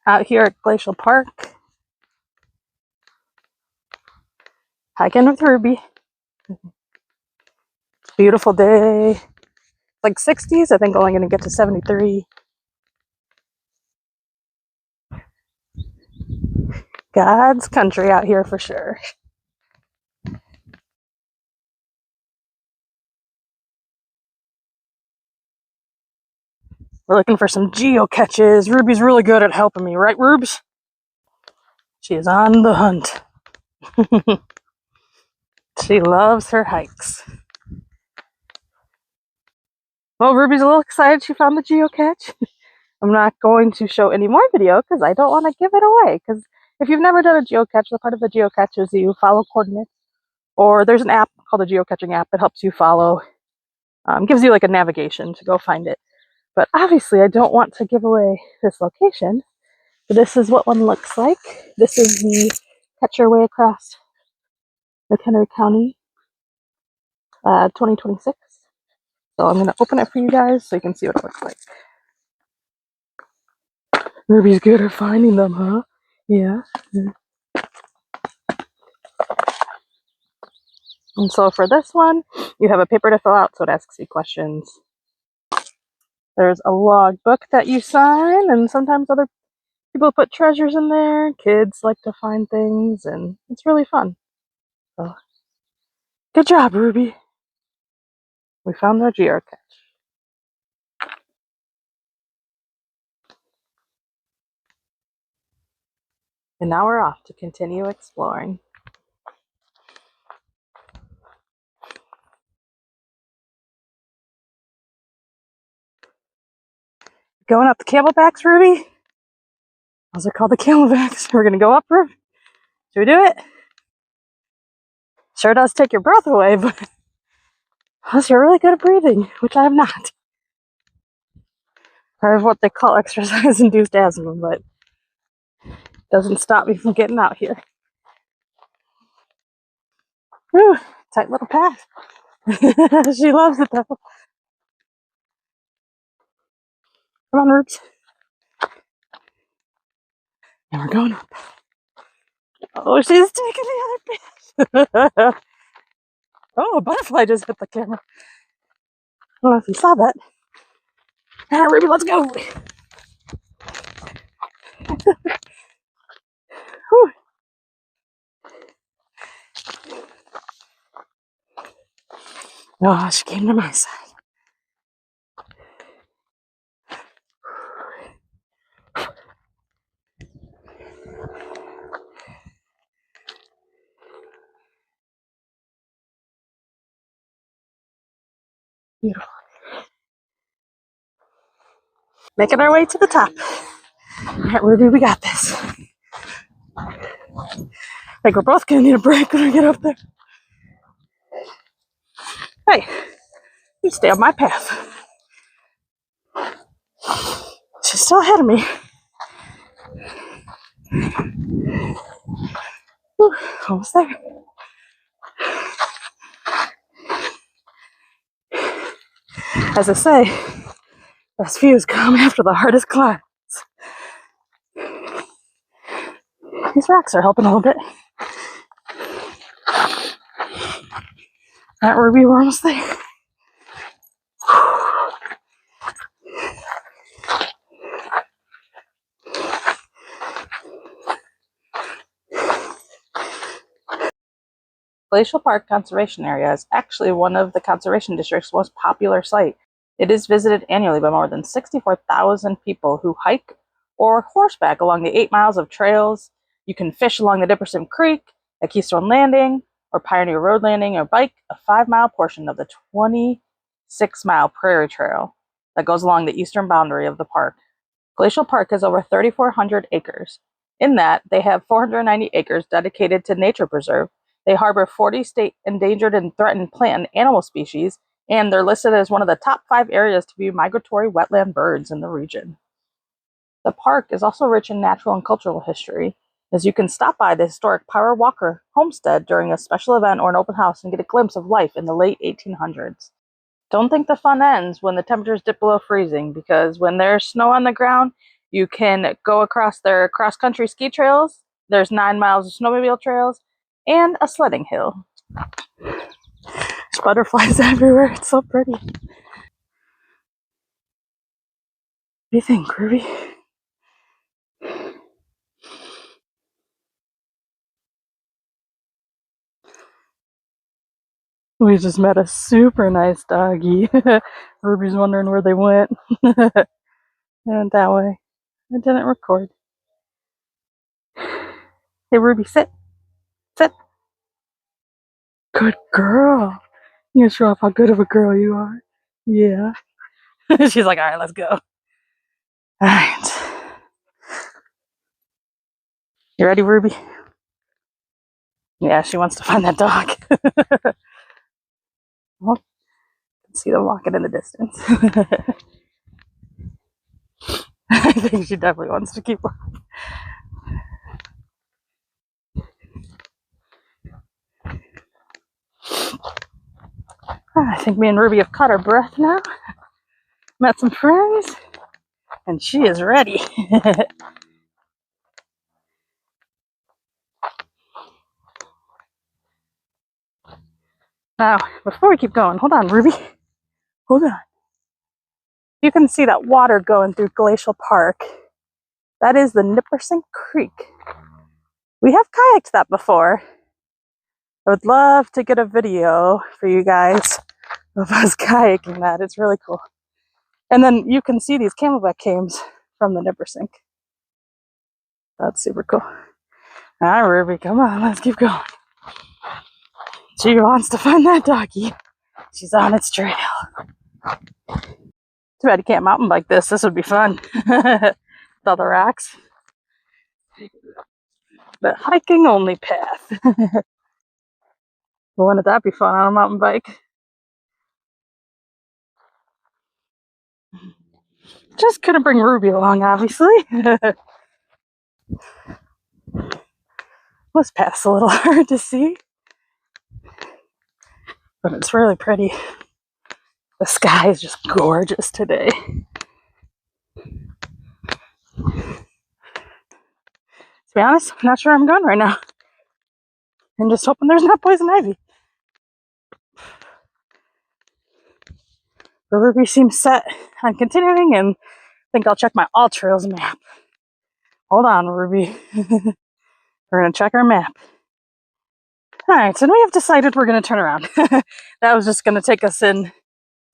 Out here at Glacial Park, hiking with Ruby. Beautiful day, like 60s. I think only going to get to 73. God's country out here for sure. We're looking for some geocaches. Ruby's really good at helping me, right, Rubes? She is on the hunt. She loves her hikes. Well, Ruby's a little excited she found the geocache. I'm not going to show any more video because I don't want to give it away. Because if you've never done a geocache, the part of the geocache is you follow coordinates. Or there's an app called a geocaching app that helps you follow. Gives you like a navigation to go find it. But obviously I don't want to give away this location. But this is what one looks like. This is the Catch Your Way Across McHenry County 2026. So I'm going to open it for you guys so you can see what it looks like. Ruby's good at finding them, huh? Yeah. And so for this one, you have a paper to fill out, so it asks you questions. There's a log book that you sign, and sometimes other people put treasures in there. Kids like to find things, and it's really fun. So, good job, Ruby. We found our geocache. And now we're off to continue exploring. Going up the Camelbacks, Ruby? Those are called the Camelbacks. We're going to go up, Ruby. Should we do it? Sure does take your breath away, but unless you're really good at breathing, which I am not. I have what they call exercise-induced asthma, but it doesn't stop me from getting out here. Whew, tight little path. She loves it, though. Come on, Roots. And we're going up. Oh, she's taking the other path. Oh, a butterfly just hit the camera. I don't know if you saw that. All right, Ruby, let's go. Whew. Oh, she came to my side. Beautiful. Making our way to the top. All right, Ruby, we got this. I think we're both going to need a break when we get up there. Hey, you stay on my path. She's still ahead of me. Whew, almost there. As I say, best views come after the hardest climbs. These rocks are helping a little bit. All right, Ruby, we're almost there. Glacial Park Conservation Area is actually one of the Conservation District's most popular sites. It is visited annually by more than 64,000 people who hike or horseback along the 8 miles of trails. You can fish along the Nippersink Creek, at Keystone Landing, or Pioneer Road Landing, or bike a 5-mile portion of the 26-mile Prairie Trail that goes along the eastern boundary of the park. Glacial Park has over 3,400 acres. In that, they have 490 acres dedicated to nature preserve. They harbor 40 state endangered and threatened plant and animal species, and they're listed as one of the top 5 areas to view migratory wetland birds in the region. The park is also rich in natural and cultural history, as you can stop by the historic Power Walker homestead during a special event or an open house and get a glimpse of life in the late 1800s. Don't think the fun ends when the temperatures dip below freezing, because when there's snow on the ground, You can go across their cross-country ski trails. There's 9 miles of snowmobile trails and a sledding hill. There's butterflies everywhere. It's so pretty. What do you think, Ruby? We just met a super nice doggy. Ruby's wondering where they went. They went that way. I didn't record. Hey, Ruby, sit. Sit. Good girl. You gonna show off how good of a girl you are? Yeah. She's like, all right, let's go. All right. You ready, Ruby? Yeah, she wants to find that dog. Well, you can see them walking in the distance. I think she definitely wants to keep walking. I think me and Ruby have caught our breath now. Met some friends, and she is ready. Now, before we keep going, hold on, Ruby. Hold on. You can see that water going through Glacial Park. That is the Nippersink Creek. We have kayaked that before. I would love to get a video for you guys of us kayaking that. It's really cool. And then you can see these Camelback Kames from the Nippersink. That's super cool. All right, Ruby, come on, let's keep going. She wants to find that doggy. She's on its trail. Too bad you can't mountain bike this. This would be fun. With all the rocks. The hiking only path. Well, wouldn't that be fun on a mountain bike? Just couldn't bring Ruby along, obviously. This path's a little hard to see, but it's really pretty. The sky is just gorgeous today. To be honest, I'm not sure I'm going right now. I'm just hoping there's not poison ivy. But Ruby seems set on continuing, and I think I'll check my AllTrails map. Hold on, Ruby. We're going to check our map. Alright, so we have decided we're going to turn around. That was just going to take us in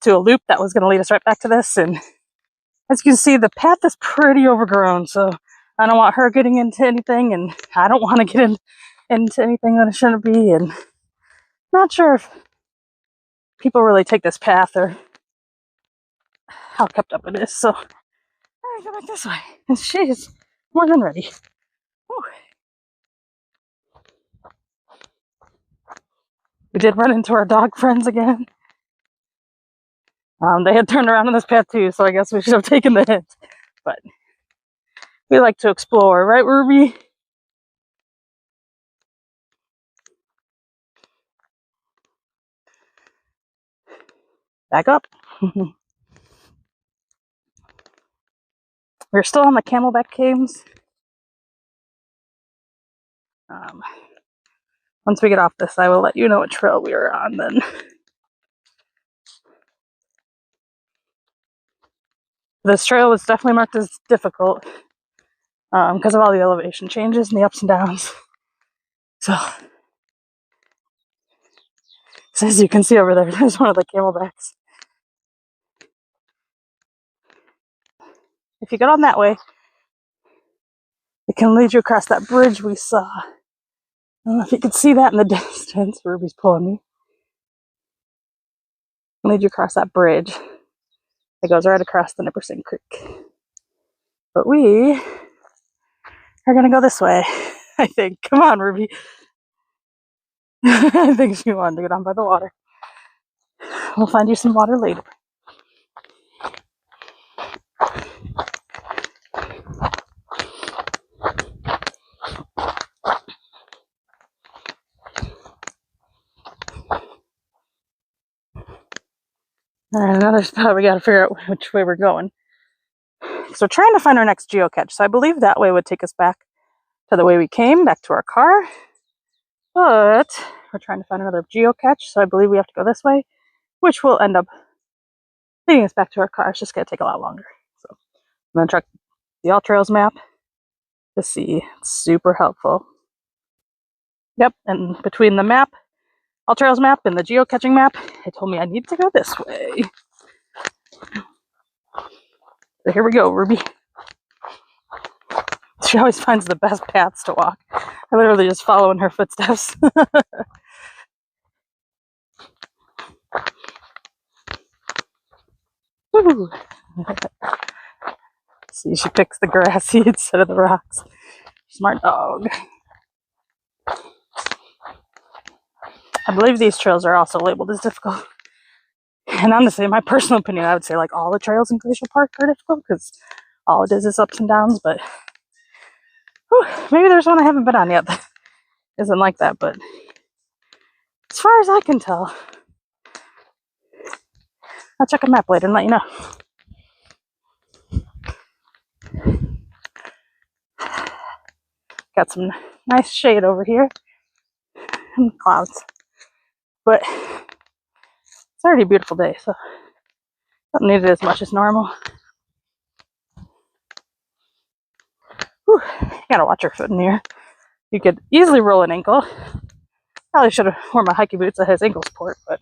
to a loop that was going to lead us right back to this. And as you can see, the path is pretty overgrown, so I don't want her getting into anything, and I don't want to get into anything that it shouldn't be. And not sure if people really take this path or how kept up it is. So I'm going to go back this way. And she is more than ready. Whew. We did run into our dog friends again. They had turned around on this path too, so I guess we should have taken the hint. But we like to explore, right, Ruby? Back up. We're still on the Camelback Kames. Once we get off this, I will let you know what trail we are on then. This trail was definitely marked as difficult because of all the elevation changes and the ups and downs. So as you can see over there, there's one of the camelbacks. If you get on that way, it can lead you across that bridge we saw. I don't know if you can see that in the distance. Ruby's pulling me. It'll lead you across that bridge. It goes right across the Nippersink Creek. But we are going to go this way, I think. Come on, Ruby. I think she wanted to get on by the water. We'll find you some water later. Alright, another spot we gotta figure out which way we're going. So we're trying to find our next geocache. So I believe that way would take us back to the way we came, back to our car. But we're trying to find another geocache, so I believe we have to go this way, which will end up leading us back to our car. It's just going to take a lot longer. So I'm going to check the AllTrails map to see. It's super helpful. Yep, and between the map, AllTrails map, and the geocaching map, it told me I need to go this way. So here we go, Ruby. She always finds the best paths to walk. I literally just follow in her footsteps. See, she picks the grassy instead of the rocks. Smart dog. I believe these trails are also labeled as difficult. And honestly, in my personal opinion, I would say like all the trails in Glacial Park are difficult because all it is ups and downs. But whew, maybe there's one I haven't been on yet that isn't like that. But as far as I can tell, I'll check a map later and let you know. Got some nice shade over here and clouds. But it's already a beautiful day, so don't need it as much as normal. Whew, you gotta watch your foot in here. You could easily roll an ankle. Probably should have worn my hiking boots that has ankle support, but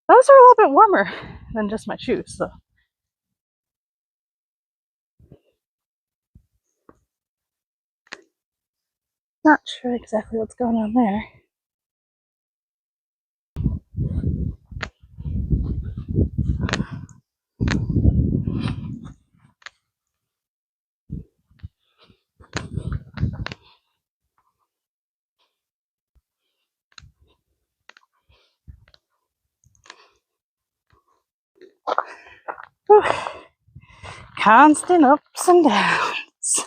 those are a little bit warmer than just my shoes, so. Not sure exactly what's going on there. Whew. Constant ups and downs.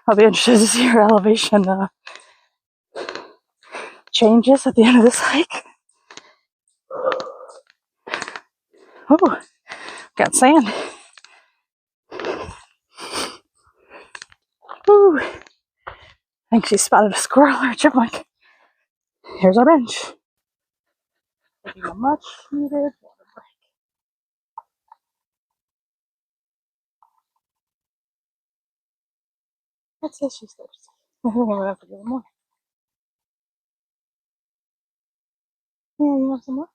I'll be interested to see your elevation changes at the end of this hike. Oh, got sand. Ooh, I think she spotted a squirrel or a chipmunk. Here's our bench. Taking a much needed water break. That says she's thirsty. I think I'm gonna have to give her more. Yeah, you want some more?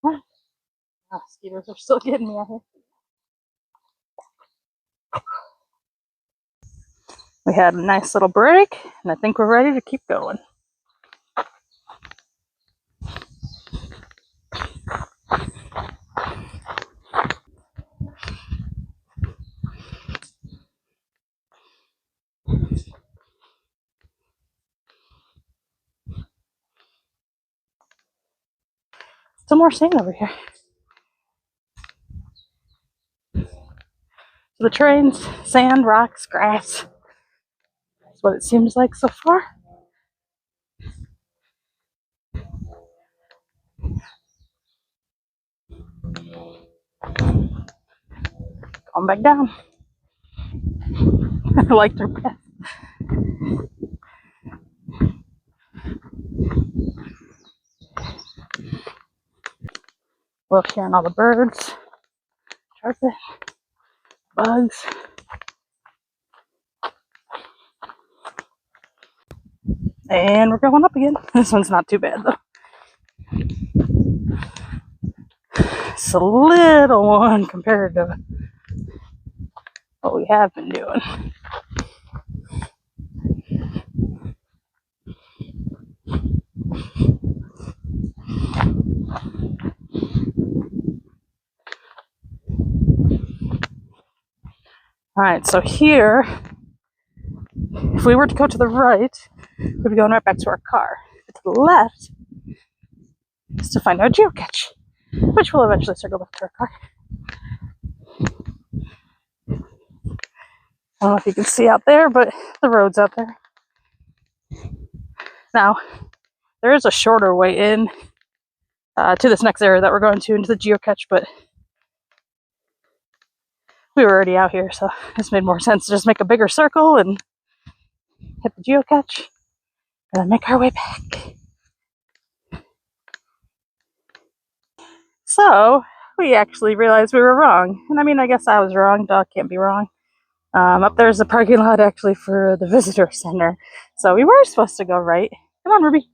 Ah, mosquitoes are still getting me out here. We had a nice little break, and I think we're ready to keep going. Still more sand over here. So the terrain's sand, rocks, grass. That's what it seems like so far. Going back down. I liked her path. Look, hearing all the birds, chirping, bugs. And we're going up again. This one's not too bad though. It's a little one compared to what we have been doing. Alright, so here, if we were to go to the right, we'll be going right back to our car. But to the left is to find our geocache, which will eventually circle back to our car. I don't know if you can see out there, but the road's out there. Now, there is a shorter way in to this next area that we're going to, into the geocache, but we were already out here, so this made more sense to just make a bigger circle and hit the geocache, and then make our way back. So, we actually realized we were wrong. And I mean, I guess I was wrong. Dog can't be wrong. Up there's the parking lot actually for the visitor center. So we were supposed to go right. Come on, Ruby.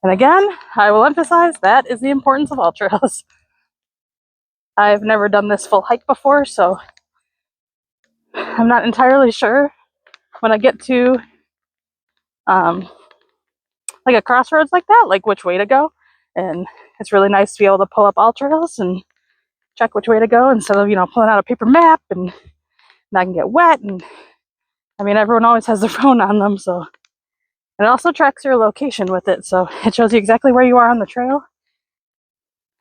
And again, I will emphasize that is the importance of AllTrails. I've never done this full hike before, so I'm not entirely sure when I get to like a crossroads like that, like which way to go. And it's really nice to be able to pull up AllTrails and check which way to go instead of, pulling out a paper map and I can get wet. And I mean, everyone always has their phone on them, so it also tracks your location with it, so it shows you exactly where you are on the trail.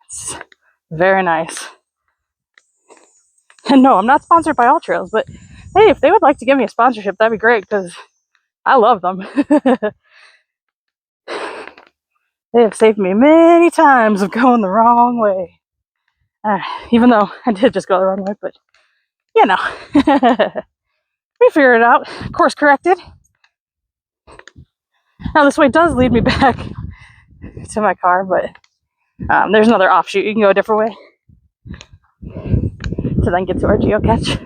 It's very nice. And no, I'm not sponsored by AllTrails, but hey, if they would like to give me a sponsorship, that'd be great, because I love them. They have saved me many times of going the wrong way. Even though I did just go the wrong way, but we figured it out. Course corrected. Now this way does lead me back to my car, but there's another offshoot. You can go a different way to then get to our geocache.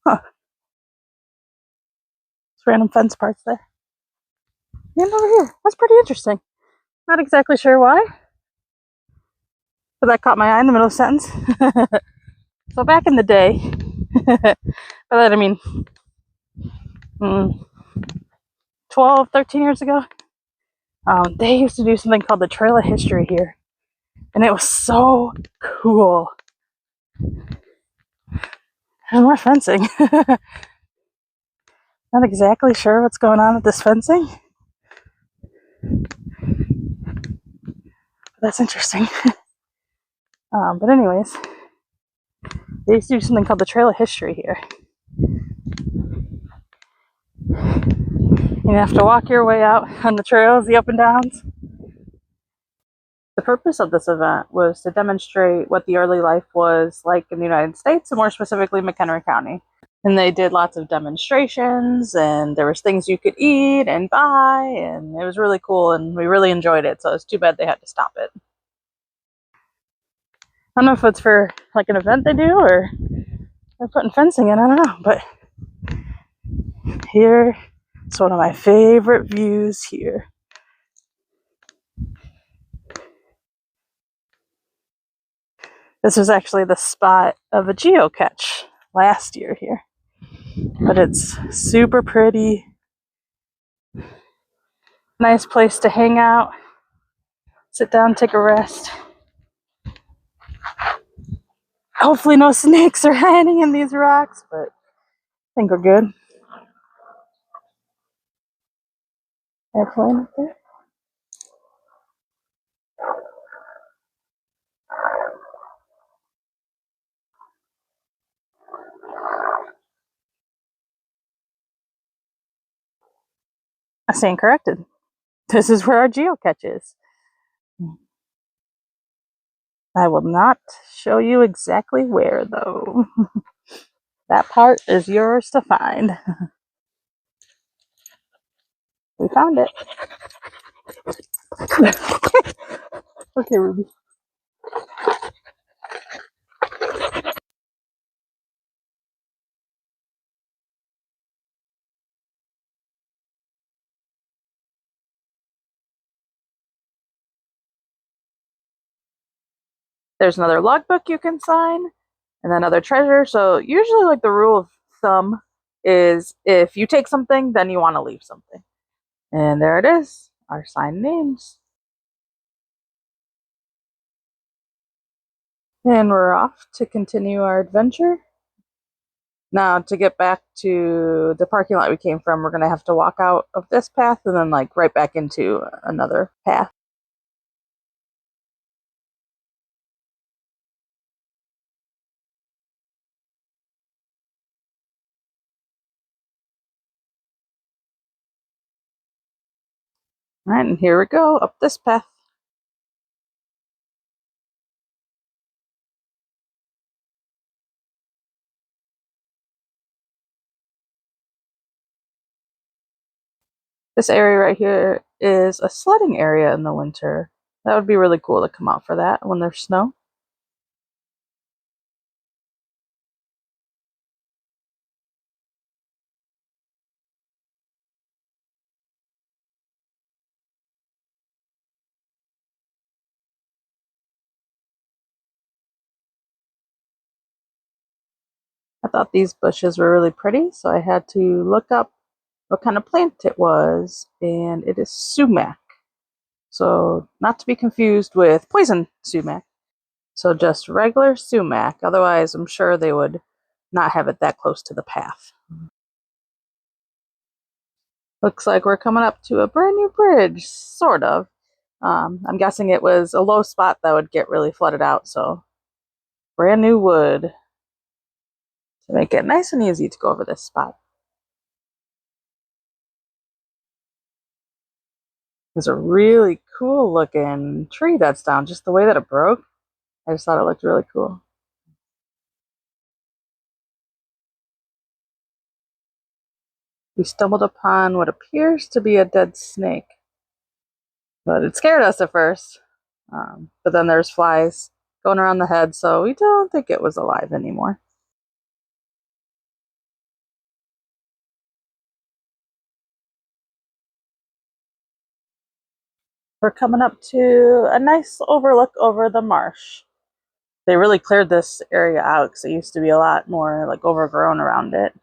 Huh. There's random fence parts there. And over here. That's pretty interesting. Not exactly sure why, but that caught my eye in the middle of the sentence. So back in the day, by that I mean 12, 13 years ago, they used to do something called the Trail of History here. And it was so cool. There's more fencing. Not exactly sure what's going on with this fencing. But that's interesting. But anyways, they used to do something called the Trail of History here. You have to walk your way out on the trails, the up and downs. The purpose of this event was to demonstrate what the early life was like in the United States, and more specifically McHenry County. And they did lots of demonstrations, and there was things you could eat and buy, and it was really cool, and we really enjoyed it, so it's too bad they had to stop it. I don't know if it's for like an event they do, or they're putting fencing in, I don't know, but here, it's one of my favorite views here. This was actually the spot of a geocache last year here, but it's super pretty. Nice place to hang out, sit down, take a rest. Hopefully no snakes are hiding in these rocks, but I think we're good. Airplane up there. I stand corrected. This is where our geocache is. I will not show you exactly where, though. That part is yours to find. We found it. Okay, Ruby. There's another logbook you can sign, and then other treasure. So usually, like, the rule of thumb is if you take something, then you want to leave something. And there it is, our signed names. And we're off to continue our adventure. Now, to get back to the parking lot we came from, we're going to have to walk out of this path and then like right back into another path. All right, and here we go up this path. This area right here is a sledding area in the winter. That would be really cool to come out for that when there's snow. I thought these bushes were really pretty, so I had to look up what kind of plant it was, and it is sumac. So, not to be confused with poison sumac. So, just regular sumac. Otherwise, I'm sure they would not have it that close to the path. Looks like we're coming up to a brand new bridge, sort of. I'm guessing it was a low spot that would get really flooded out, so brand new wood to make it nice and easy to go over this spot. There's a really cool looking tree that's down, just the way that it broke. I just thought it looked really cool. We stumbled upon what appears to be a dead snake, but it scared us at first. But then there's flies going around the head, so we don't think it was alive anymore. We're coming up to a nice overlook over the marsh. They really cleared this area out because it used to be a lot more like overgrown around it.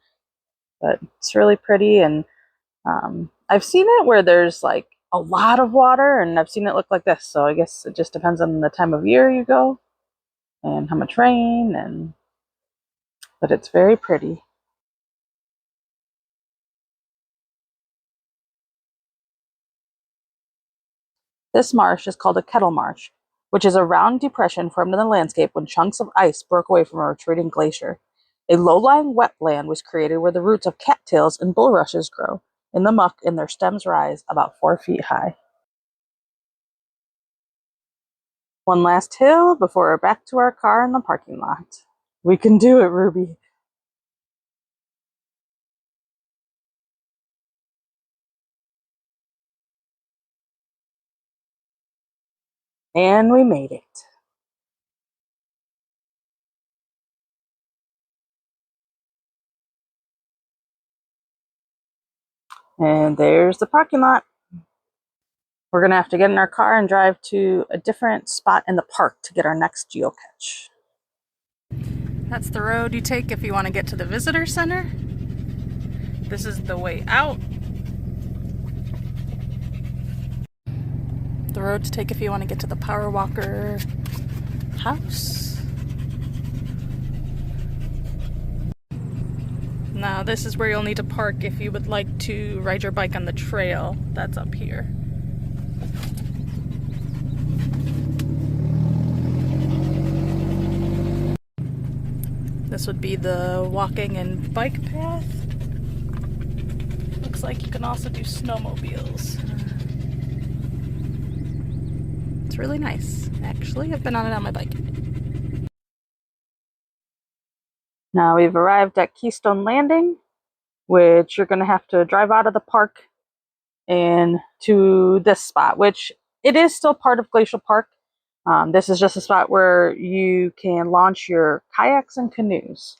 But it's really pretty, and I've seen it where there's like a lot of water, and I've seen it look like this. So I guess it just depends on the time of year you go and how much rain, but it's very pretty. This marsh is called a kettle marsh, which is a round depression formed in the landscape when chunks of ice broke away from a retreating glacier. A low-lying wetland was created where the roots of cattails and bulrushes grow in the muck and their stems rise about 4 feet high. One last hill before we're back to our car in the parking lot. We can do it, Ruby. And we made it. And there's the parking lot. We're going to have to get in our car and drive to a different spot in the park to get our next geocache. That's the road you take if you want to get to the visitor center. This is the way out. The road to take if you want to get to the Power Walker house. Now this is where you'll need to park if you would like to ride your bike on the trail that's up here. This would be the walking and bike path. Looks like you can also do snowmobiles. It's really nice, actually. I've been on it on my bike. Now we've arrived at Keystone Landing, which you're going to have to drive out of the park and to this spot, which it is still part of Glacial Park. This is just a spot where you can launch your kayaks and canoes.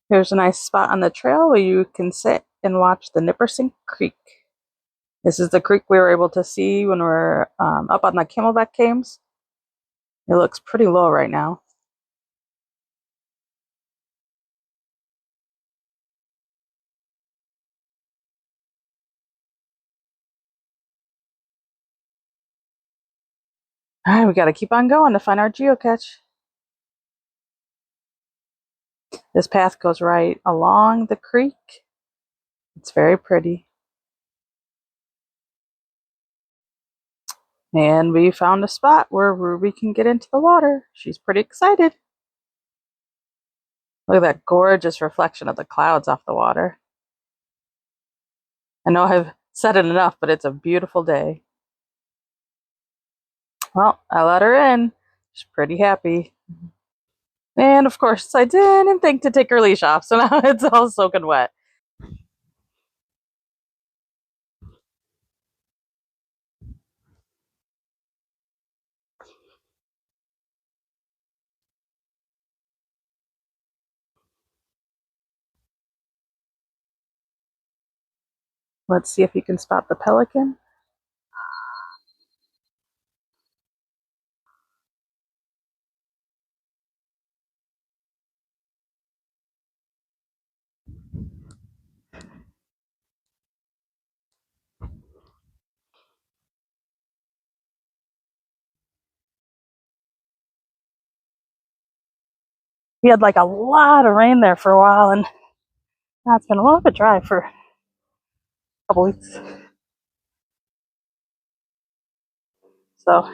Here's a nice spot on the trail where you can sit and watch the Nippersink Creek. This is the creek we were able to see when we're up on the Camelback Kames. It looks pretty low right now. All right, we got to keep on going to find our geocache. This path goes right along the creek. It's very pretty. And we found a spot where Ruby can get into the water. She's pretty excited. Look at that gorgeous reflection of the clouds off the water. I know I've said it enough, but it's a beautiful day. Well, I let her in. She's pretty happy. And of course, I didn't think to take her leash off, so now it's all soaking wet. Let's see if you can spot the pelican. We had like a lot of rain there for a while, and now it's been a little bit dry for a couple weeks. So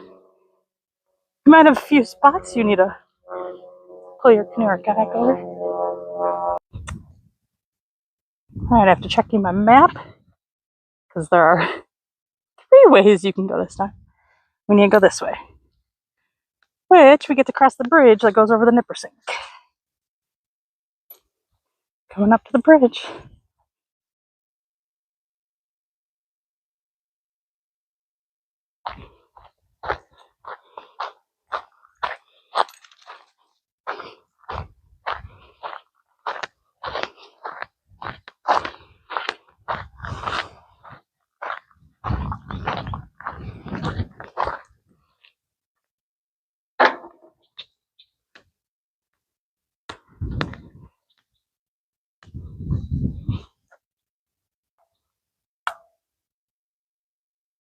you might have a few spots you need to pull your canoe or kayak over. Alright, I have to check in my map because there are 3 ways you can go this time. We need to go this way, which we get to cross the bridge that goes over the Nippersink. Going up to the bridge.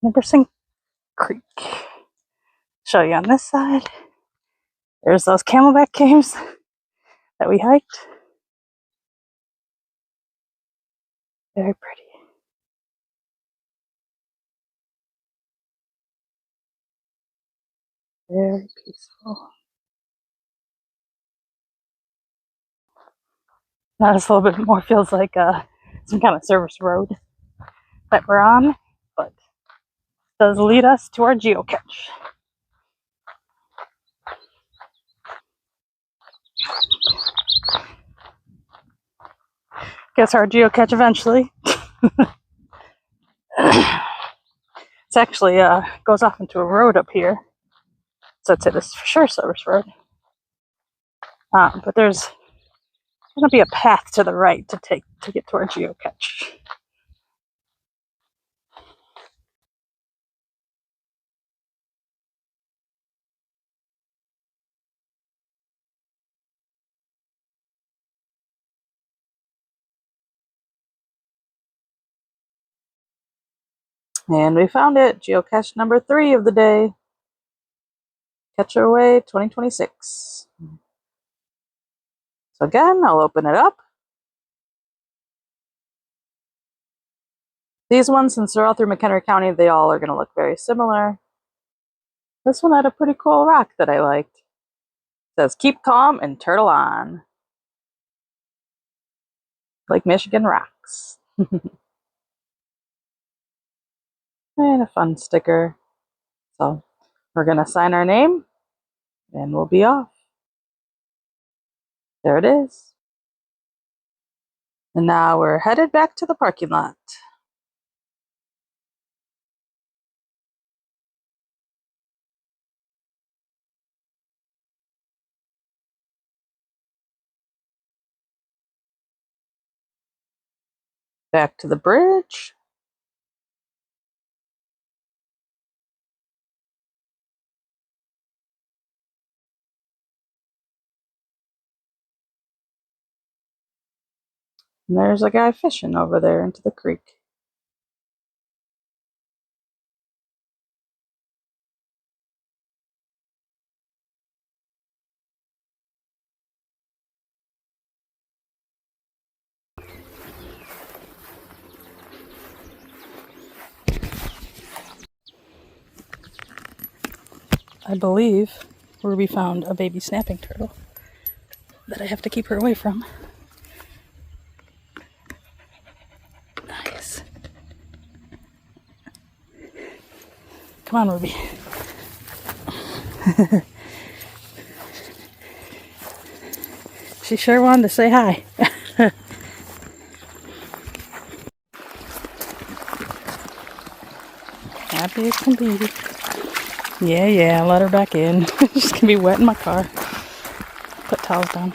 Nippersink Creek. Show you on this side. There's those Camelback Kames that we hiked. Very pretty. Very peaceful. Now this a little bit more feels like some kind of service road that we're on, but it does lead us to our geocache. Guess our geocache eventually. It's actually goes off into a road up here, so it's for sure service road. But there's going to be a path to the right to take to get to our geocache. And we found it. Geocache number 3 of the day. Catch Away 2026. So again, I'll open it up. These ones, since they're all through McHenry County, they all are going to look very similar. This one had a pretty cool rock that I liked. It says, "Keep calm and turtle on." Lake Michigan rocks. And a fun sticker. So we're going to sign our name and we'll be off. There it is. And now we're headed back to the parking lot. Back to the bridge. And there's a guy fishing over there into the creek. I believe Ruby found a baby snapping turtle that I have to keep her away from. Nice. Come on, Ruby. She sure wanted to say hi. Happy as can be. Yeah, let her back in. She's gonna be wet in my car. Put towels down.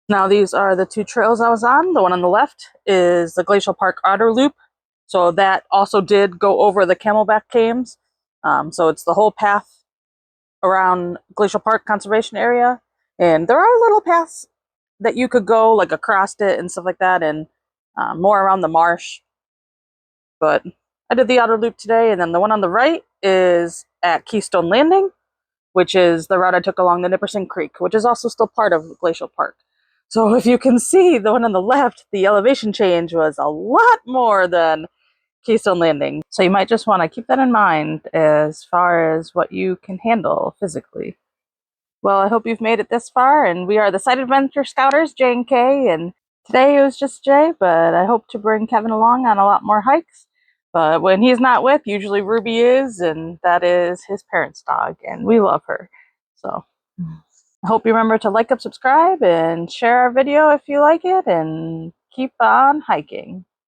Now these are the two trails I was on. The one on the left is the Glacial Park Outer Loop. So that also did go over the Camelback Kames. So it's the whole path around Glacial Park Conservation Area. And there are little paths that you could go like across it and stuff like that, and more around the marsh. But I did the outer loop today, and then the one on the right is at Keystone Landing, which is the route I took along the Nippersink Creek, which is also still part of Glacial Park. So if you can see, the one on the left, the elevation change was a lot more than Keystone Landing. So you might just want to keep that in mind as far as what you can handle physically. Well, I hope you've made it this far, and we are the Site Adventure Scouters, Jay and Kay, and today it was just Jay, but I hope to bring Kevin along on a lot more hikes. But when he's not with, usually Ruby is, and that is his parents' dog, and we love her. So I hope you remember to like, subscribe, and share our video if you like it, and keep on hiking.